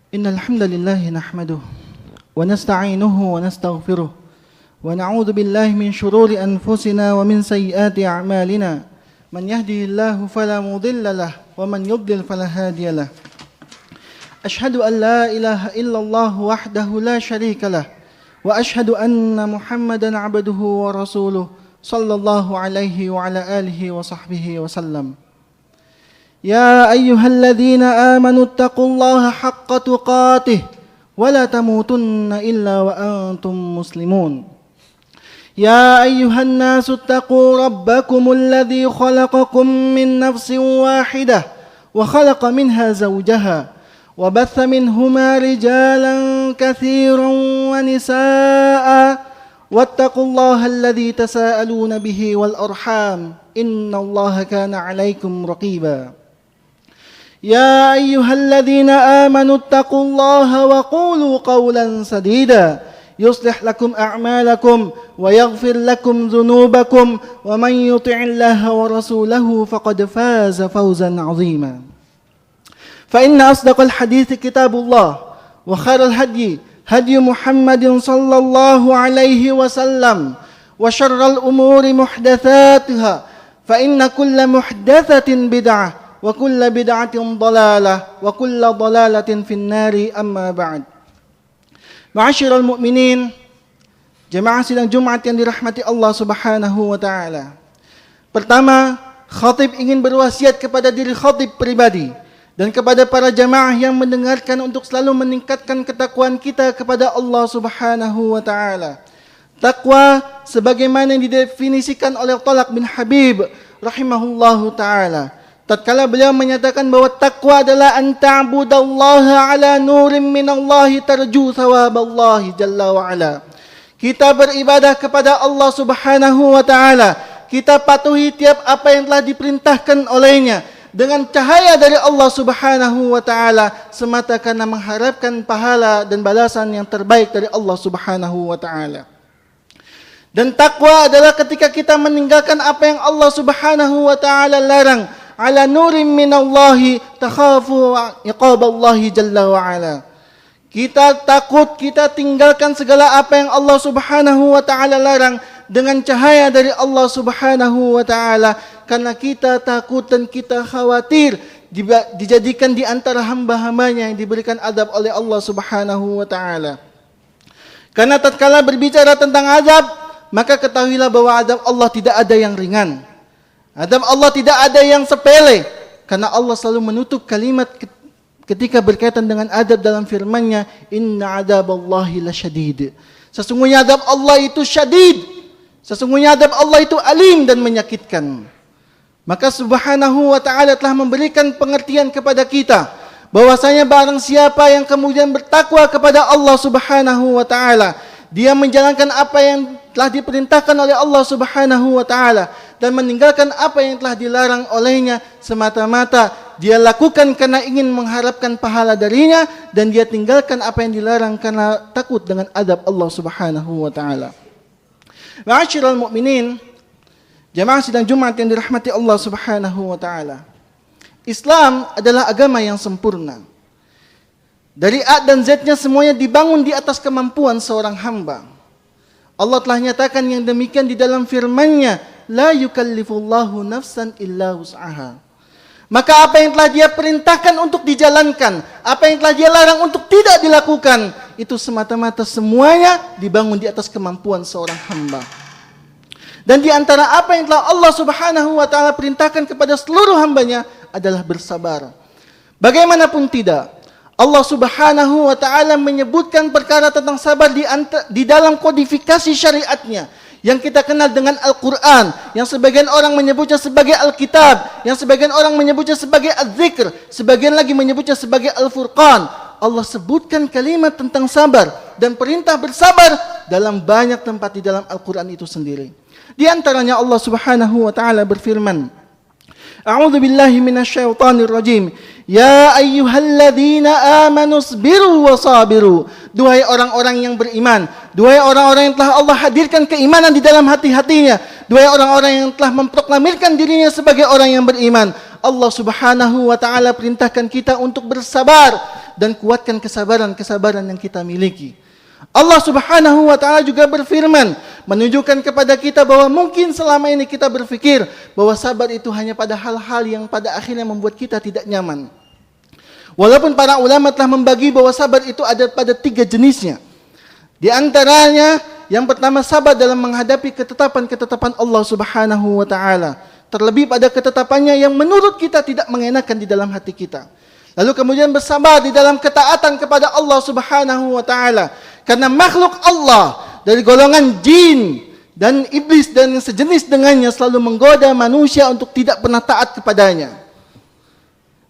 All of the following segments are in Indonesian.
إن الحمد لله نحمده ونستعينه ونستغفره ونعوذ بالله من شرور أنفسنا ومن سيئات أعمالنا من يهده الله فلا مضل له ومن يضلل فلا هادي له أشهد أن لا إله إلا الله وحده لا شريك له وأشهد أن محمدا عبده ورسوله صلى الله عليه وعلى آله وصحبه وسلم يا أيها الذين آمنوا اتقوا الله حق تقاته ولا تموتن إلا وأنتم مسلمون يا أيها الناس اتقوا ربكم الذي خلقكم من نفس واحدة وخلق منها زوجها وبث منهما رجالا كثيرا ونساء واتقوا الله الذي تساءلون به والأرحام إن الله كان عليكم رقيبا يا أيها الذين آمنوا اتقوا الله وقولوا قولا سديدا يصلح لكم أعمالكم ويغفر لكم ذنوبكم ومن يطع الله ورسوله فقد فاز فوزا عظيما فإن أصدق الحديث كتاب الله وخير الهدي هدي محمد صلى الله عليه وسلم وشر الأمور محدثاتها فإن كل محدثة بدعة وكل بدعة ضلالة وكل ضلالة في النار أما بعد. Ma'asyiral mu'minin, jemaah sidang Jumat yang dirahmati Allah Subhanahu wa taala. Pertama, khatib ingin berwasiat kepada diri khatib pribadi dan kepada para jemaah yang mendengarkan untuk selalu meningkatkan ketakwaan kita kepada Allah Subhanahu wa taala. Takwa sebagaimana yang didefinisikan oleh Thalaq bin Habib rahimahullahu taala. Tatkala beliau menyatakan bahwa takwa adalah an ta'budallaha ala nurin minallahi tarju thawaballahi jalla wa ala. Kita beribadah kepada Allah Subhanahu wa taala. Kita patuhi tiap apa yang telah diperintahkan olehnya dengan cahaya dari Allah Subhanahu wa taala semata karena mengharapkan pahala dan balasan yang terbaik dari Allah Subhanahu wa taala. Dan takwa adalah ketika kita meninggalkan apa yang Allah Subhanahu wa taala larang. Ala nurin minallahi takhafu iqaballahi jalla wa ala. Kita takut, kita tinggalkan segala apa yang Allah Subhanahu wa taala larang dengan cahaya dari Allah Subhanahu wa taala karena kita takut dan kita khawatir dijadikan di antara hamba-hambanya yang diberikan azab oleh Allah Subhanahu wa taala. Karena tatkala berbicara tentang azab, maka ketahuilah bahwa azab Allah tidak ada yang ringan. Azab Allah tidak ada yang sepele, karena Allah selalu menutup kalimat ketika berkaitan dengan azab dalam firman-Nya, inna adzaballahi lasyadid. Sesungguhnya azab Allah itu syadid. Sesungguhnya azab Allah itu alim dan menyakitkan. Maka Subhanahu wa taala telah memberikan pengertian kepada kita bahwasanya barang siapa yang kemudian bertakwa kepada Allah Subhanahu wa taala, dia menjalankan apa yang telah diperintahkan oleh Allah Subhanahu wa taala dan meninggalkan apa yang telah dilarang olehnya semata-mata dia lakukan karena ingin mengharapkan pahala darinya dan dia tinggalkan apa yang dilarang karena takut dengan azab Allah Subhanahu wa taala. Ma'asyiral mu'minin, jemaah sidang Jumat yang dirahmati Allah Subhanahu wa taala. Islam adalah agama yang sempurna. Dari A dan Z-nya semuanya dibangun di atas kemampuan seorang hamba. Allah telah nyatakan yang demikian di dalam firman-Nya, la yukallifullahu nafsan illa wus'aha. Maka apa yang telah Dia perintahkan untuk dijalankan, apa yang telah Dia larang untuk tidak dilakukan, itu semata-mata semuanya dibangun di atas kemampuan seorang hamba. Dan di antara apa yang telah Allah Subhanahu wa taala perintahkan kepada seluruh hamba-Nya adalah bersabar. Bagaimanapun tidak, Allah Subhanahu wa taala menyebutkan perkara tentang sabar di dalam kodifikasi syariatnya yang kita kenal dengan Al-Qur'an, yang sebagian orang menyebutnya sebagai Alkitab, yang sebagian orang menyebutnya sebagai Az-Zikr, sebagian lagi menyebutnya sebagai Al-Furqan. Allah sebutkan kalimat tentang sabar dan perintah bersabar dalam banyak tempat di dalam Al-Qur'an itu sendiri. Di antaranya Allah Subhanahu wa taala berfirman, A'udzu billahi minasyaitonir rajim. Ya ayyuhalladzina amanu sabiru wasabiru. Duhai orang-orang yang beriman, duhai orang-orang yang telah Allah hadirkan keimanan di dalam hati-hatinya, duhai orang-orang yang telah memproklamirkan dirinya sebagai orang yang beriman, Allah Subhanahu wa taala perintahkan kita untuk bersabar dan kuatkan kesabaran-kesabaran yang kita miliki. Allah Subhanahu wa taala juga berfirman, menunjukkan kepada kita bahwa mungkin selama ini kita berpikir bahwa sabar itu hanya pada hal-hal yang pada akhirnya membuat kita tidak nyaman. Walaupun para ulama telah membagi bahwa sabar itu ada pada 3 jenisnya. Di antaranya, yang pertama sabar dalam menghadapi ketetapan-ketetapan Allah Subhanahu wa taala. Terlebih pada ketetapannya yang menurut kita tidak mengenakan di dalam hati kita. Lalu kemudian bersabar di dalam ketaatan kepada Allah Subhanahu wa taala. Karena makhluk Allah dari golongan jin dan iblis dan yang sejenis dengannya selalu menggoda manusia untuk tidak pernah taat kepadanya.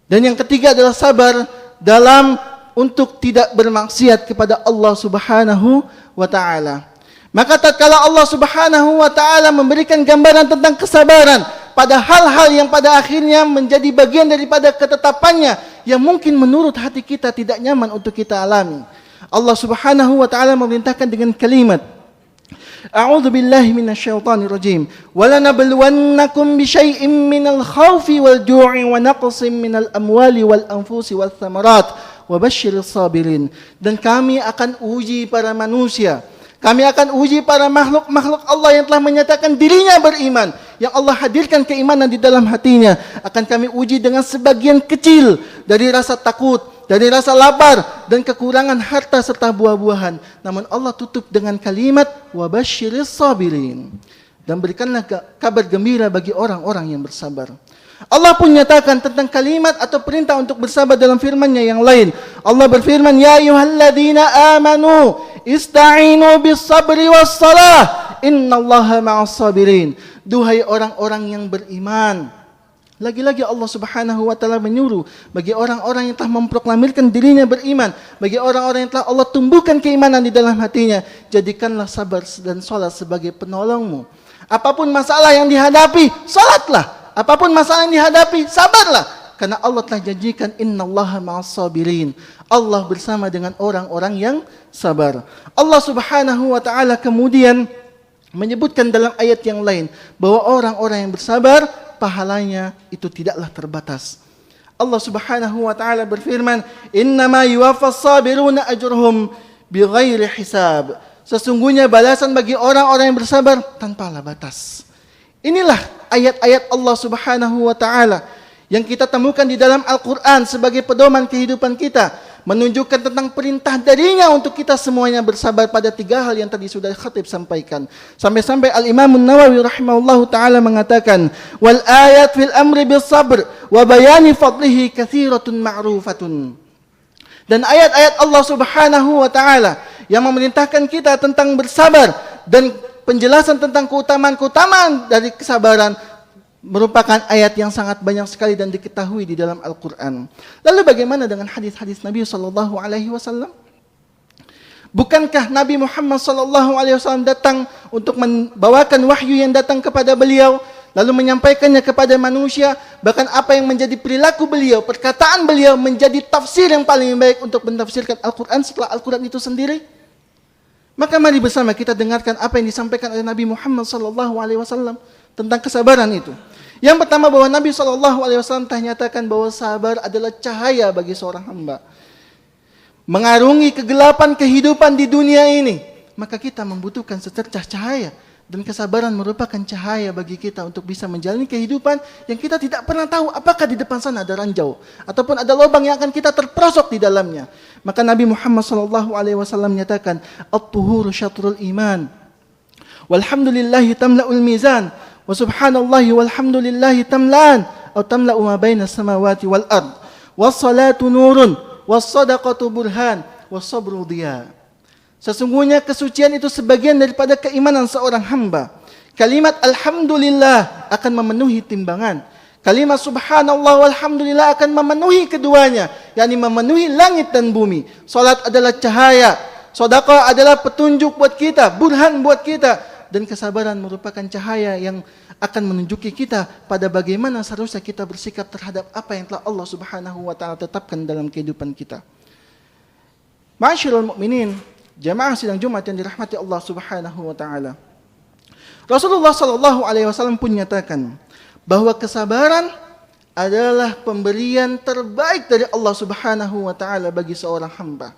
Dan yang ketiga adalah sabar dalam untuk tidak bermaksiat kepada Allah Subhanahu wa taala. Maka tatkala Allah Subhanahu wa taala memberikan gambaran tentang kesabaran pada hal-hal yang pada akhirnya menjadi bagian daripada ketetapannya yang mungkin menurut hati kita tidak nyaman untuk kita alami. Allah Subhanahu wa taala memerintahkan dengan kalimat, A'udzu billahi minasyaitonir rajim. Walanabluwannakum bisyai'im minal khaufi wal ju'i wa naqsin minal amwali wal anfusi wath thamarat wa basyiris sabirin. Dan kami akan uji para manusia. Kami akan uji para makhluk-makhluk Allah yang telah menyatakan dirinya beriman, yang Allah hadirkan keimanan di dalam hatinya. Akan kami uji dengan sebagian kecil dari rasa takut, dari rasa lapar dan kekurangan harta serta buah-buahan. Namun Allah tutup dengan kalimat wabasyiris sabirin, dan berikanlah kabar gembira bagi orang-orang yang bersabar. Allah pun nyatakan tentang kalimat atau perintah untuk bersabar dalam firman-Nya yang lain. Allah berfirman, ya ayyuhalladzina amanu ista'inu bis-sabri was-salah innallaha ma'as sabirin. Duhai orang-orang yang beriman. Lagi-lagi Allah Subhanahu wa taala menyuruh bagi orang-orang yang telah memproklamirkan dirinya beriman, bagi orang-orang yang telah Allah tumbuhkan keimanan di dalam hatinya, jadikanlah sabar dan salat sebagai penolongmu. Apapun masalah yang dihadapi, salatlah. Apapun masalah yang dihadapi, sabarlah. Karena Allah telah janjikan innallaha ma'as sabirin. Allah bersama dengan orang-orang yang sabar. Allah Subhanahu wa taala kemudian menyebutkan dalam ayat yang lain bahwa orang-orang yang bersabar pahalanya itu tidaklah terbatas. Allah Subhanahu wa taala berfirman, "Innama yuwaffas sabiruna ajruhum bighairi hisab." Sesungguhnya balasan bagi orang-orang yang bersabar tanpalah batas. Inilah ayat-ayat Allah Subhanahu wa taala yang kita temukan di dalam Al-Qur'an sebagai pedoman kehidupan kita, menunjukkan tentang perintah darinya untuk kita semuanya bersabar pada 3 hal yang tadi sudah khatib sampaikan. Sampai-sampai Al-Imam An-Nawawi rahimahullahu taala mengatakan, "Wal ayat fil amri bis sabr wa bayani fadlihi katsiratun ma'rufatun." Dan ayat-ayat Allah Subhanahu wa taala yang memerintahkan kita tentang bersabar dan penjelasan tentang keutamaan-keutamaan dari kesabaran merupakan ayat yang sangat banyak sekali dan diketahui di dalam Al-Quran. Lalu bagaimana dengan hadis-hadis Nabi SAW? Bukankah Nabi Muhammad SAW datang untuk membawakan wahyu yang datang kepada beliau, lalu menyampaikannya kepada manusia, bahkan apa yang menjadi perilaku beliau, perkataan beliau menjadi tafsir yang paling baik untuk mentafsirkan Al-Quran setelah Al-Quran itu sendiri? Maka mari bersama kita dengarkan apa yang disampaikan oleh Nabi Muhammad SAW tentang kesabaran itu. Yang pertama, bahwa Nabi SAW telah nyatakan bahwa sabar adalah cahaya bagi seorang hamba. Mengarungi kegelapan kehidupan di dunia ini, maka kita membutuhkan secercah cahaya. Dan kesabaran merupakan cahaya bagi kita untuk bisa menjalani kehidupan yang kita tidak pernah tahu apakah di depan sana ada ranjau ataupun ada lubang yang akan kita terperosok di dalamnya. Maka Nabi Muhammad SAW menyatakan, "At-tuhuru syatrul iman. Walhamdulillahi tamla'ul mizan. Wa subhanallahi walhamdulillahi tamla'an. Atau tamla'u ma baina samawati wal ard. Was-salatu nurun. Was-sadaqatu burhan. Was-sabru diya." Sesungguhnya kesucian itu sebagian daripada keimanan seorang hamba. Kalimat Alhamdulillah akan memenuhi timbangan. Kalimat Subhanallah walhamdulillah akan memenuhi keduanya, yakni memenuhi langit dan bumi. Salat adalah cahaya, sedekah adalah petunjuk buat kita, burhan buat kita, dan kesabaran merupakan cahaya yang akan menunjuki kita pada bagaimana seharusnya kita bersikap terhadap apa yang telah Allah Subhanahu wa taala tetapkan dalam kehidupan kita. Ma'asyiral mukminin, jamaah sidang Jumat yang dirahmati Allah Subhanahu wa taala. Rasulullah sallallahu alaihi wasallam pun nyatakan bahwa kesabaran adalah pemberian terbaik dari Allah Subhanahu wa taala bagi seorang hamba.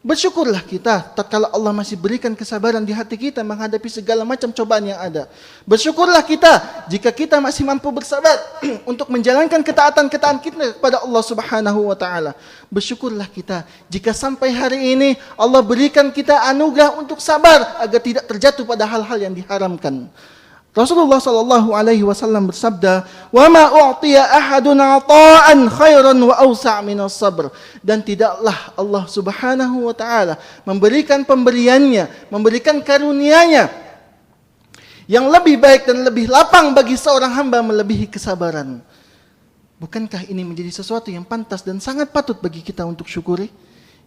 Bersyukurlah kita tatkala Allah masih berikan kesabaran di hati kita menghadapi segala macam cobaan yang ada. Bersyukurlah kita jika kita masih mampu bersabar untuk menjalankan ketaatan-ketaatan kita kepada Allah Subhanahu wa taala. Bersyukurlah kita jika sampai hari ini Allah berikan kita anugerah untuk sabar agar tidak terjatuh pada hal-hal yang diharamkan. Rasulullah sallallahu alaihi wasallam bersabda, "Wa ma u'tiya ahadun 'ata'an khairan wa awsa' minas sabr." Dan tidaklah Allah Subhanahu wa taala memberikan pemberiannya, memberikan karunia-Nya yang lebih baik dan lebih lapang bagi seorang hamba melebihi kesabaran. Bukankah ini menjadi sesuatu yang pantas dan sangat patut bagi kita untuk syukuri?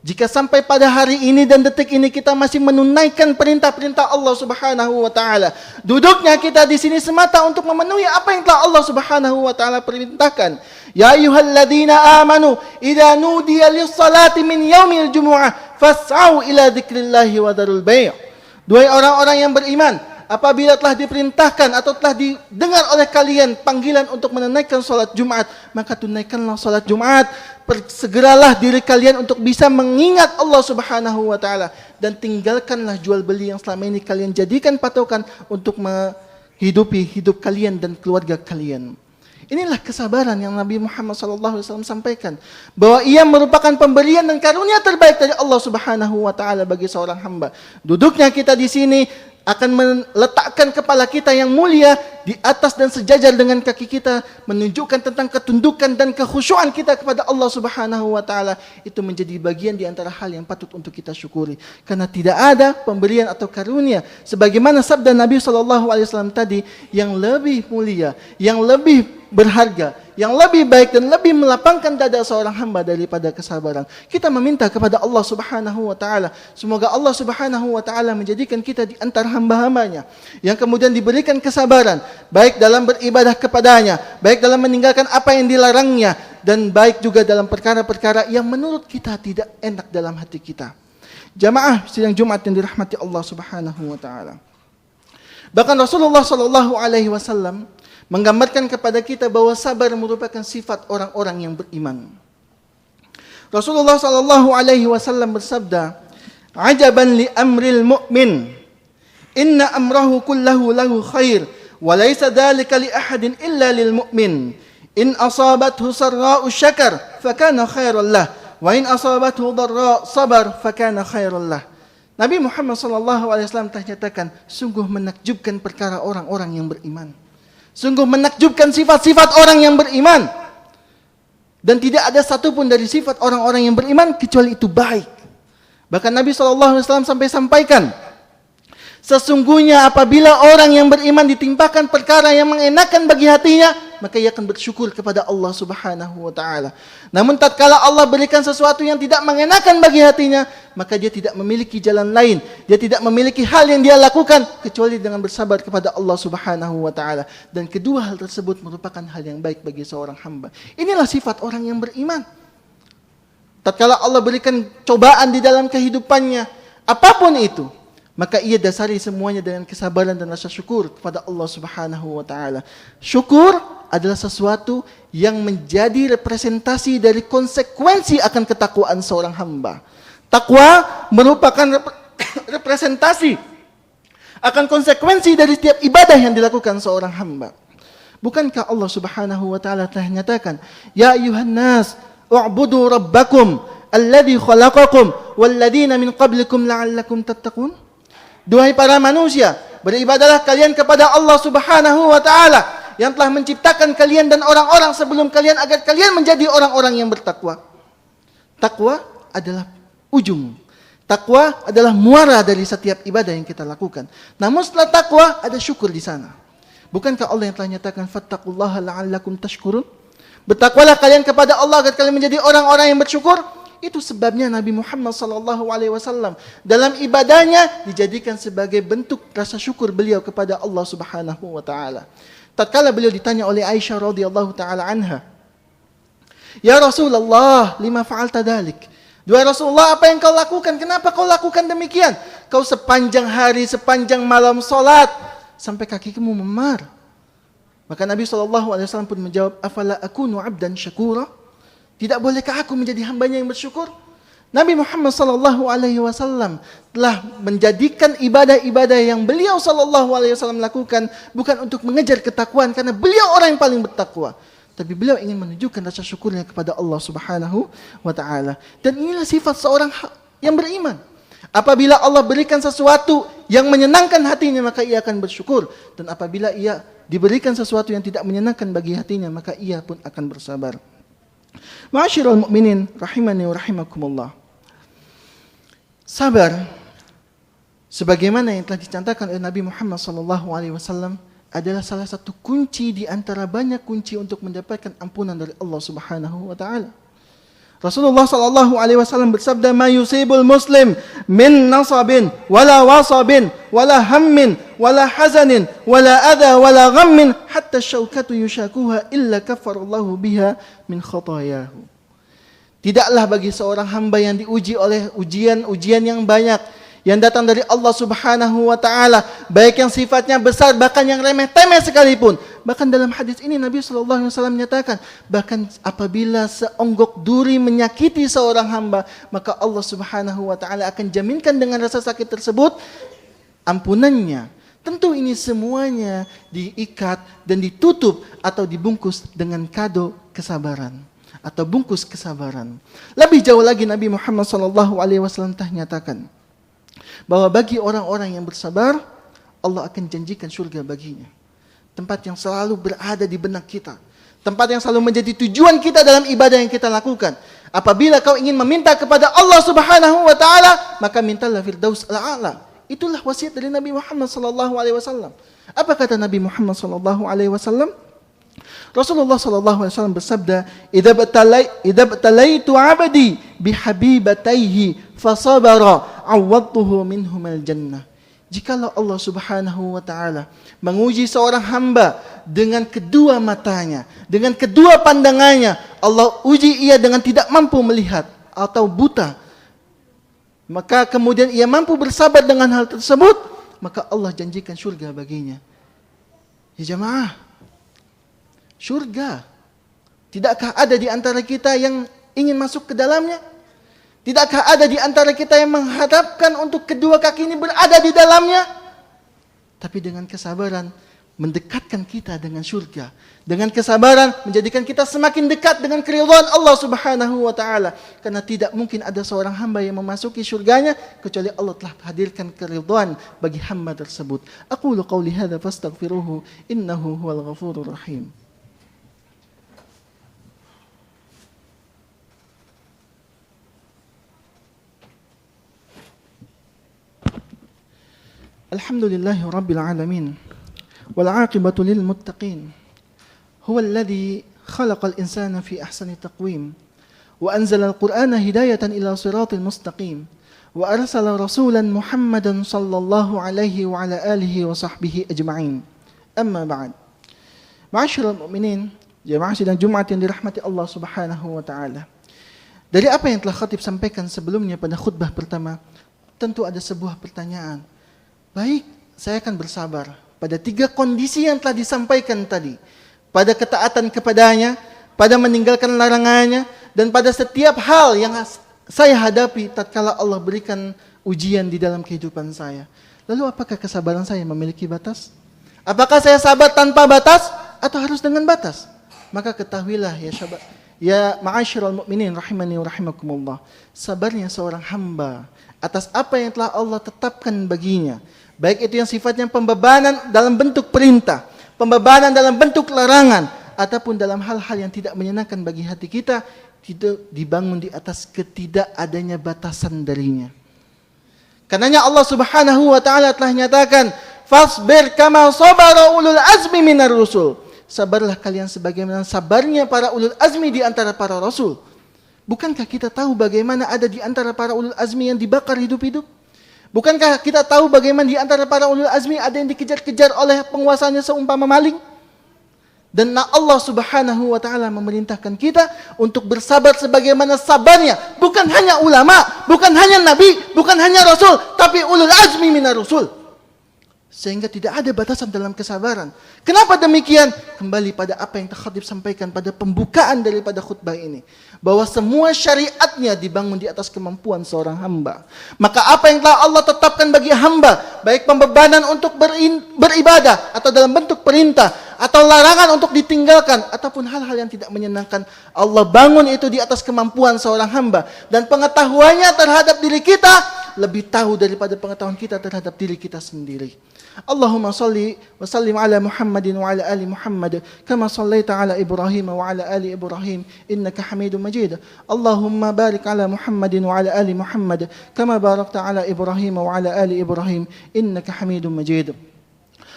Jika sampai pada hari ini dan detik ini kita masih menunaikan perintah-perintah Allah Subhanahu wa taala, duduknya kita di sini semata untuk memenuhi apa yang telah Allah Subhanahu wa taala perintahkan. Ya ayyuhalladzina amanu idza nudiya lis-salati min yaumil jumu'ah fas'au ila dzikrillahi wa dzarul bai'. Duhai orang-orang yang beriman, apabila telah diperintahkan atau telah didengar oleh kalian panggilan untuk menunaikan salat Jumat, maka tunaikanlah salat Jumat. Segeralah diri kalian untuk bisa mengingat Allah Subhanahu wa taala dan tinggalkanlah jual beli yang selama ini kalian jadikan patokan untuk menghidupi hidup kalian dan keluarga kalian. Inilah kesabaran yang Nabi Muhammad SAW sampaikan, bahwa ia merupakan pemberian dan karunia terbaik dari Allah Subhanahu wa taala bagi seorang hamba. Duduknya kita di sini akan meletakkan kepala kita yang mulia di atas dan sejajar dengan kaki kita, menunjukkan tentang ketundukan dan kekhusyuan kita kepada Allah Subhanahu wa taala. Itu menjadi bagian di antara hal yang patut untuk kita syukuri, karena tidak ada pemberian atau karunia sebagaimana sabda Nabi sallallahu alaihi wasallam tadi yang lebih mulia, yang lebih berharga, yang lebih baik dan lebih melapangkan dada seorang hamba daripada kesabaran. Kita meminta kepada Allah Subhanahu wa taala, semoga Allah Subhanahu wa taala menjadikan kita di antara hamba-hambanya yang kemudian diberikan kesabaran, baik dalam beribadah kepadanya, baik dalam meninggalkan apa yang dilarangnya, dan baik juga dalam perkara-perkara yang menurut kita tidak enak dalam hati kita. Jamaah sidang Jumat yang dirahmati Allah Subhanahu wa taala. Bahkan Rasulullah sallallahu alaihi wasallam menggambarkan kepada kita bahwa sabar merupakan sifat orang-orang yang beriman. Rasulullah sallallahu alaihi wasallam bersabda, "Ajaban li amril mu'min, inna amrahu kullahu lahu khair, wa laysa dzalika li ahadin illa lil mu'min. In asabathu sarra'u syakar, fakana khairan lah, wa in asabathu dharra' sabar, fakana khairan lah." Nabi Muhammad sallallahu alaihi wasallam telah nyatakan, sungguh menakjubkan perkara orang-orang yang beriman. Sungguh menakjubkan sifat-sifat orang yang beriman. Dan tidak ada satupun dari sifat orang-orang yang beriman kecuali itu baik. Bahkan Nabi SAW sampai sampaikan, sesungguhnya apabila orang yang beriman ditimpakan perkara yang mengenakan bagi hatinya, maka ia akan bersyukur kepada Allah Subhanahu wa taala. Namun tatkala Allah berikan sesuatu yang tidak mengenakan bagi hatinya, maka dia tidak memiliki jalan lain, dia tidak memiliki hal yang dia lakukan kecuali dengan bersabar kepada Allah Subhanahu wa taala. Dan kedua hal tersebut merupakan hal yang baik bagi seorang hamba. Inilah sifat orang yang beriman. Tatkala Allah berikan cobaan di dalam kehidupannya, apapun itu, maka ia dasari semuanya dengan kesabaran dan rasa syukur kepada Allah Subhanahu wa taala. Syukur adalah sesuatu yang menjadi representasi dari konsekuensi akan ketakwaan seorang hamba. Takwa merupakan representasi akan konsekuensi dari setiap ibadah yang dilakukan seorang hamba. Bukankah Allah Subhanahu wa taala telah nyatakan, "Ya ayuhan nas, u'budu rabbakum alladzi khalaqakum walladzina min qablikum la'allakum tattaqun." Duhai para manusia, beribadalah kalian kepada Allah Subhanahu wa taala yang telah menciptakan kalian dan orang-orang sebelum kalian agar kalian menjadi orang-orang yang bertakwa. Takwa adalah ujung. Takwa adalah muara dari setiap ibadah yang kita lakukan. Namun setelah takwa ada syukur di sana. Bukankah Allah yang telah nyatakan fattaqullaha la'allakum tashkurun? Bertakwalah kalian kepada Allah agar kalian menjadi orang-orang yang bersyukur. Itu sebabnya Nabi Muhammad SAW dalam ibadahnya dijadikan sebagai bentuk rasa syukur beliau kepada Allah Subhanahu wa taala. Tatkala beliau ditanya oleh Aisyah radhiyallahu taala anha, "Ya Rasulullah, lima fa'alta dzalik?" Duhai Rasulullah, apa yang kau lakukan? Kenapa kau lakukan demikian? Kau sepanjang hari, sepanjang malam salat sampai kakimu memar. Maka Nabi SAW pun menjawab, afala akunu abdan syakura? Tidak bolehkah aku menjadi hambanya yang bersyukur? Nabi Muhammad SAW telah menjadikan ibadah-ibadah yang beliau SAW lakukan bukan untuk mengejar ketakwaan, karena beliau orang yang paling bertakwa, tapi beliau ingin menunjukkan rasa syukurnya kepada Allah Subhanahu wa Ta'ala. Dan inilah sifat seorang yang beriman. Apabila Allah berikan sesuatu yang menyenangkan hatinya, maka ia akan bersyukur. Dan apabila ia diberikan sesuatu yang tidak menyenangkan bagi hatinya, maka ia pun akan bersabar. Ma'asyiral mu'minin rahimani wa rahimakumullah. Sabar, sebagaimana yang telah dicantakan oleh Nabi Muhammad SAW, adalah salah satu kunci di antara banyak kunci untuk mendapatkan ampunan dari Allah Subhanahu wa Ta'ala. Rasulullah SAW bersabda, "Ma yusibul muslim min nasabin wala wasabin wala hammin wala hazanin wala adha wala ghammin hatta syaukatu yushakuha illa kafarallahu biha min khatayahu." Tidaklah bagi seorang hamba yang diuji oleh ujian-ujian yang banyak yang datang dari Allah Subhanahu wa Ta'ala, baik yang sifatnya besar bahkan yang remeh-temeh sekalipun. Bahkan dalam hadis ini Nabi SAW menyatakan, bahkan apabila seonggok duri menyakiti seorang hamba, maka Allah Subhanahu wa Ta'ala akan jaminkan dengan rasa sakit tersebut ampunannya. Tentu ini semuanya diikat dan ditutup atau dibungkus dengan kado kesabaran atau bungkus kesabaran. Lebih jauh lagi Nabi Muhammad SAW telah nyatakan bahwa bagi orang-orang yang bersabar, Allah akan janjikan surga baginya. Tempat yang selalu berada di benak kita. Tempat yang selalu menjadi tujuan kita dalam ibadah yang kita lakukan. Apabila kau ingin meminta kepada Allah Subhanahu wa Ta'ala, maka mintalah firdaus al-a'la. Itulah wasiat dari Nabi Muhammad SAW. Apa kata Nabi Muhammad SAW? Rasulullah SAW bersabda, "Idza btalaitu 'abdi bihabibataihi fasabara, 'awwadtuhu minhumal jannah." Jikalau Allah Subhanahu wa Ta'ala menguji seorang hamba dengan kedua matanya, dengan kedua pandangannya, Allah uji ia dengan tidak mampu melihat atau buta, maka kemudian ia mampu bersabar dengan hal tersebut, maka Allah janjikan surga baginya. Ya jamaah, surga. Tidakkah ada di antara kita yang ingin masuk ke dalamnya? Tidakkah ada di antara kita yang mengharapkan untuk kedua kaki ini berada di dalamnya? Tapi dengan kesabaran mendekatkan kita dengan surga. Dengan kesabaran menjadikan kita semakin dekat dengan keridhaan Allah Subhanahu wa Ta'ala. Karena tidak mungkin ada seorang hamba yang memasuki surganya kecuali Allah telah hadirkan keridhaan bagi hamba tersebut. Aqulu qawli hadza fastaghfiruhu innahu huwal ghafurur rahim. Alhamdulillahi Rabbil Alamin wal aqibatu lil muttaqin huwa alladhi khalaqal insana fi ahsani taqwim wa anzala al-Qur'ana hidayatan ila siratil mustaqim wa arsala rasulan Muhammadan sallallahu alaihi wa ala alihi wa sahbihi ajma'in. Amma ba'd. Ma'asyiral mu'minin, jamaah sidang Jumat yang dirahmati Allah Subhanahu wa Ta'ala. Dari apa yang telah khatib sampaikan sebelumnya pada khutbah pertama, tentu ada sebuah pertanyaan. Baik, saya akan bersabar pada tiga kondisi yang telah disampaikan tadi. Pada ketaatan kepadanya, pada meninggalkan larangannya, dan pada setiap hal yang saya hadapi tatkala Allah berikan ujian di dalam kehidupan saya. Lalu apakah kesabaran saya memiliki batas? Apakah saya sabar tanpa batas atau harus dengan batas? Maka ketahuilah ya ma'asyiral mu'minin rahimani wa rahimakumullah, sabarnya seorang hamba atas apa yang telah Allah tetapkan baginya, baik itu yang sifatnya pembebanan dalam bentuk perintah, pembebanan dalam bentuk larangan, ataupun dalam hal-hal yang tidak menyenangkan bagi hati kita, tidak dibangun di atas ketidakadanya batasan darinya. Karenanya Allah Subhanahu wa Ta'ala telah nyatakan, "Fasbir kama sabara ulul azmi minar rusul." Sabarlah kalian sebagaimana sabarnya para ulul azmi di antara para rasul. Bukankah kita tahu bagaimana ada di antara para ulul azmi yang dibakar hidup-hidup? Bukankah kita tahu bagaimana di antara para ulul azmi ada yang dikejar-kejar oleh penguasanya seumpama maling? Dan Allah Subhanahu wa Ta'ala memerintahkan kita untuk bersabar sebagaimana sabarnya bukan hanya ulama, bukan hanya nabi, bukan hanya rasul, tapi ulul azmi minar rusul. Sehingga tidak ada batasan dalam kesabaran. Kenapa demikian? Kembali pada apa yang khatib sampaikan pada pembukaan daripada khutbah ini. Bahwa semua syariatnya dibangun di atas kemampuan seorang hamba. Maka apa yang telah Allah tetapkan bagi hamba, baik pembebanan untuk beribadah, atau dalam bentuk perintah, atau larangan untuk ditinggalkan, ataupun hal-hal yang tidak menyenangkan, Allah bangun itu di atas kemampuan seorang hamba. Dan pengetahuannya terhadap diri kita lebih tahu daripada pengetahuan kita terhadap diri kita sendiri. Allahumma salli wa sallim ala Muhammadin wa ala ali Muhammad kama sallaita ala Ibrahim wa ala ali Ibrahim innaka Hamidum Majid. Allahumma barik ala Muhammadin wa ala ali Muhammad kama barakta ala Ibrahim wa ala ali Ibrahim innaka Hamidum Majid.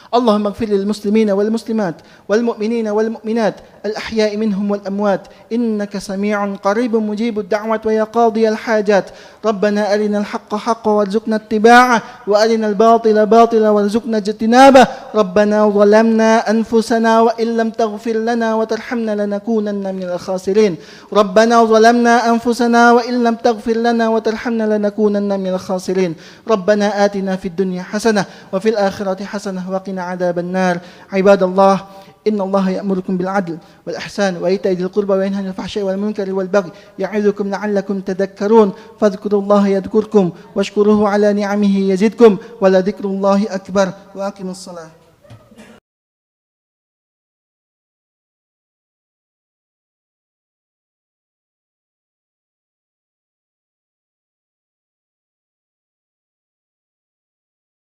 اللهم اغفر للمسلمين والمسلمات والمؤمنين والمؤمنات الأحياء منهم والأموات إنك سميع قريب مجيب الدعوة ويا قاضي الحاجات ربنا أرنا الحق حقا وارزقنا اتباعه وأرنا الباطل باطلا وارزقنا اجتنابه ربنا ظلمنا أنفسنا وإن لم تغفر لنا وترحمنا لنكونن من الخاسرين ربنا ظلمنا أنفسنا وإن لم تغفر لنا وترحمنا لنكونن من الخاسرين ربنا آتنا في الدنيا حسنة وفي الآخرة حسنة وقنا عذاب النار عباد الله إن الله يأمركم بالعدل والإحسان وإيتاء ذي القربى وينهى عن الفحشاء والمنكر والبغي يعظكم لعلكم تذكرون فاذكروا الله يذكركم واشكروه على نعمه يزدكم ولذكر الله أكبر وأقيموا الصلاة